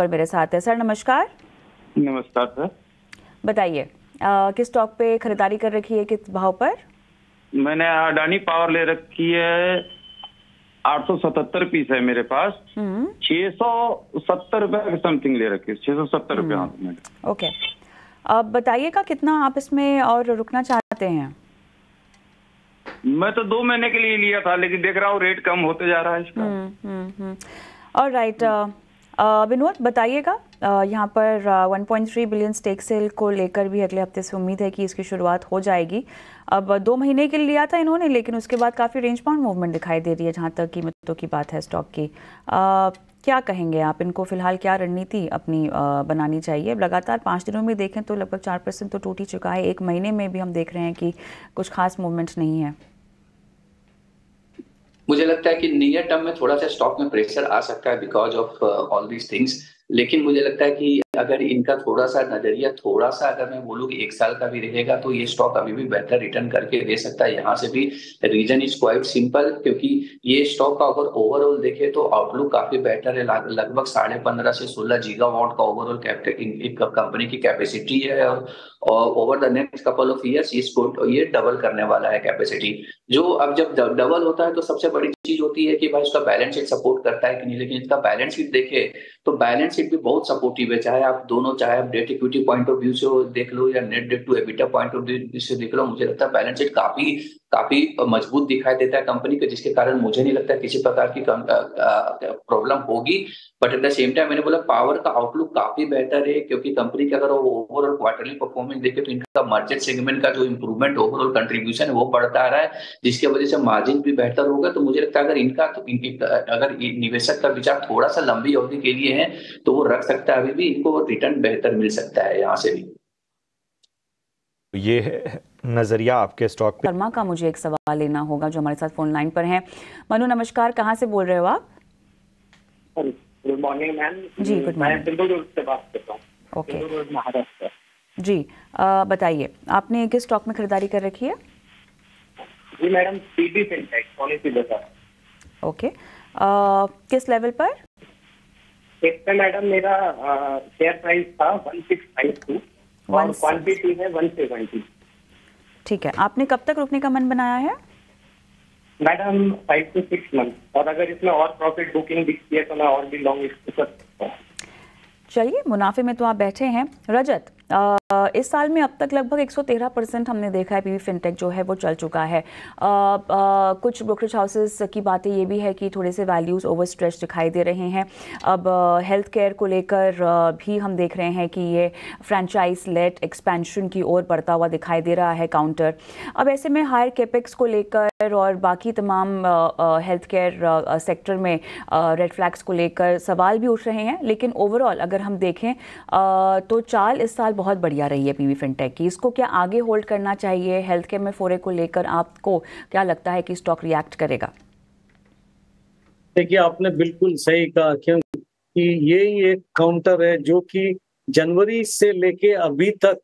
पर मेरे साथ है। सर नमस्कार। नमस्कार सर। बताइए किस स्टॉक पे खरीदारी कर रखी है, किस भाव पर? मैंने अडानी पावर ले रखी है, 877 पीस है मेरे पास। 670 रुपए के समथिंग ले रखी है, 670 रुपए हाथ में। ओके, अब बताइएगा कितना आप इसमें और रुकना चाहते हैं? मैं तो 2 महीने के लिए लिया था, लेकिन देख रहा हूँ रेट कम होते जा रहा है इसका। ऑलराइट, विनोद बताइएगा, यहाँ पर 1.3 बिलियन स्टेक सेल को लेकर भी अगले हफ्ते से उम्मीद है कि इसकी शुरुआत हो जाएगी। अब 2 महीने के लिए लिया था इन्होंने, लेकिन उसके बाद काफ़ी रेंज बाउंड मूवमेंट दिखाई दे रही है जहाँ तक कीमतों की बात है स्टॉक की। क्या कहेंगे आप, इनको फिलहाल क्या रणनीति अपनी बनानी चाहिए? लगातार 5 दिनों में देखें तो लगभग 4% तो टूट ही चुका है, 1 महीने में भी हम देख रहे हैं कि कुछ खास मूवमेंट नहीं है। मुझे लगता है कि नियर टर्म में थोड़ा सा स्टॉक में प्रेशर आ सकता है because of all these things, लेकिन मुझे लगता है कि अगर इनका थोड़ा सा नजरिया थोड़ा सा अगर मैं बोलूँ कि 1 साल का भी रहेगा तो ये स्टॉक अभी भी बेहतर रिटर्न करके दे सकता है। यहाँ से भी रीजन इज क्वाइट सिंपल, क्योंकि ये स्टॉक का अगर ओवरऑल देखे तो आउटलुक काफी बेटर है। लगभग 15.5 से 16 गीगावाट का ओवरऑल कंपनी की कैपेसिटी है और over the next couple of years ये डबल करने वाला है कैपेसिटी। जो अब जब डबल होता है तो सबसे बड़ी चीज होती है कि भाई उसका बैलेंस शीट सपोर्ट करता है कि नहीं, लेकिन इसका बैलेंस शीट देखे तो बैलेंस शीट भी बहुत सपोर्टिव है। चाहे आप debt equity point of view से देख लो या net debt to EBITDA point of view से देख लो, मुझे लगता है बैलेंस शीट काफी मजबूत दिखाई देता है कंपनी को, जिसके कारण मुझे नहीं लगता किसी प्रकार की प्रॉब्लम होगी। But at the same time मैंने बोला पावर का आउटलुक काफी बेहतर है, क्योंकि कंपनी का अगर ओवरऑल क्वार्टरली परफॉर्मेंस देखे तो इनका मर्चेंट सेगमेंट का जो इंप्रूवमेंट ओवरऑल कंट्रीब्यूशन है वो बढ़ता आ रहा है, जिसकी वजह से मार्जिन भी बेहतर होगा। तो मुझे लगता है अगर निवेशक का विचार थोड़ा सा लंबी अवधि के लिए है तो वो रख सकता है, अभी भी इनको रिटर्न बेहतर मिल सकता है यहाँ से भी। ये है नजरिया आपके स्टॉक पे। शर्मा का मुझे एक सवाल लेना होगा जो हमारे साथ फोन लाइन पर हैं। मनु नमस्कार, कहाँ से बोल रहे हो आप? Good morning ma'am. जी गुड मॉर्निंग। मैं रोड से बात कर रहा हूँ। ओके महाराष्ट्र। जी बताइए आपने किस स्टॉक में खरीदारी कर रखी है? जी मैडम, पीबी फिनटेक पॉलिसी बाजार। ओके, किस लेवल पर? एक पे मैडम मेरा शेयर प्राइस था 1652 और क्वांटिटी है 170। ठीक है, आपने कब तक रुकने का मन बनाया है? मैडम 5 से 6 मंथ, और अगर इसमें और प्रॉफिट बुकिंग दिखती है तो मैं और भी लॉन्ग इसको कर सकता हूँ। चलिए, मुनाफे में तो आप बैठे हैं। रजत, इस साल में अब तक लगभग 113% हमने देखा है पीवी फिनटेक जो है वो चल चुका है। कुछ ब्रोकरेज हाउसेस की बातें ये भी है कि थोड़े से वैल्यूज़ ओवर स्ट्रेच दिखाई दे रहे हैं। अब हेल्थ केयर को लेकर भी हम देख रहे हैं कि ये फ्रेंचाइज लेड एक्सपेंशन की ओर बढ़ता हुआ दिखाई दे रहा है काउंटर। अब ऐसे में हायर कैपेक्स को लेकर और बाकी तमाम हेल्थ केयर सेक्टर में रेड फ्लैग्स को लेकर सवाल भी उठ रहे हैं, लेकिन ओवरऑल अगर हम देखें तो चाल इस साल बहुत बढ़िया रही है पीवी फिनटेक की। इसको क्या आगे होल्ड करना चाहिए? हेल्थ केयर में फोरे को लेकर आपको क्या लगता है कि स्टॉक रिएक्ट करेगा? देखिए, आपने बिल्कुल सही कहा, क्योंकि ये एक काउंटर है जो कि जनवरी से लेके अभी तक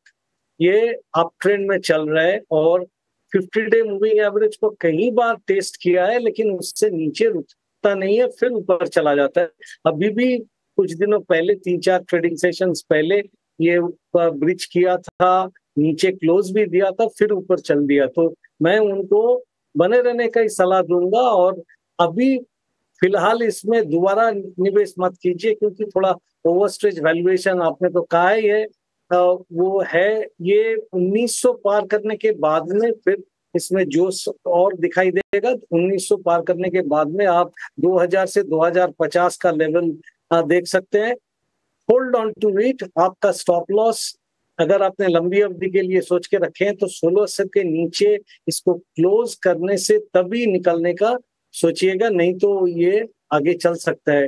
ये अप ट्रेंड में चल रहा है और 50 डे मूविंग एवरेज को कई बार टेस्ट किया है, लेकिन उससे नीचे रुकता नहीं है, फिर ऊपर चला जाता है। अभी भी कुछ दिनों पहले 3-4 ट्रेडिंग सेशंस पहले ये ब्रिज किया था, नीचे क्लोज भी दिया था, फिर ऊपर चल दिया। तो मैं उनको बने रहने का ही सलाह दूंगा और अभी फिलहाल इसमें दोबारा निवेश मत कीजिए, क्योंकि थोड़ा ओवरस्ट्रेच वैल्यूएशन आपने तो कहा ही है, वो है। ये 1900 पार करने के बाद में फिर इसमें जोश और दिखाई देगा। 1900 पार करने के बाद में आप 2000 से 2050 का लेवल देख सकते हैं। Hold on to it. आपका स्टॉप लॉस अगर आपने लंबी अवधि के लिए सोच के रखे हैं तो 1600 के नीचे इसको क्लोज करने से तभी निकलने का सोचिएगा, नहीं तो ये आगे चल सकता है।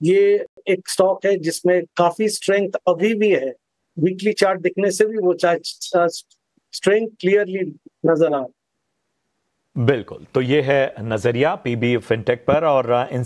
ये एक स्टॉक है जिसमें काफी स्ट्रेंथ अभी भी है, वीकली चार्ट दिखने से भी वो स्ट्रेंथ क्लियरली नजर आ। बिल्कुल, तो ये है नजरिया पीबी फिनटेक पर और इन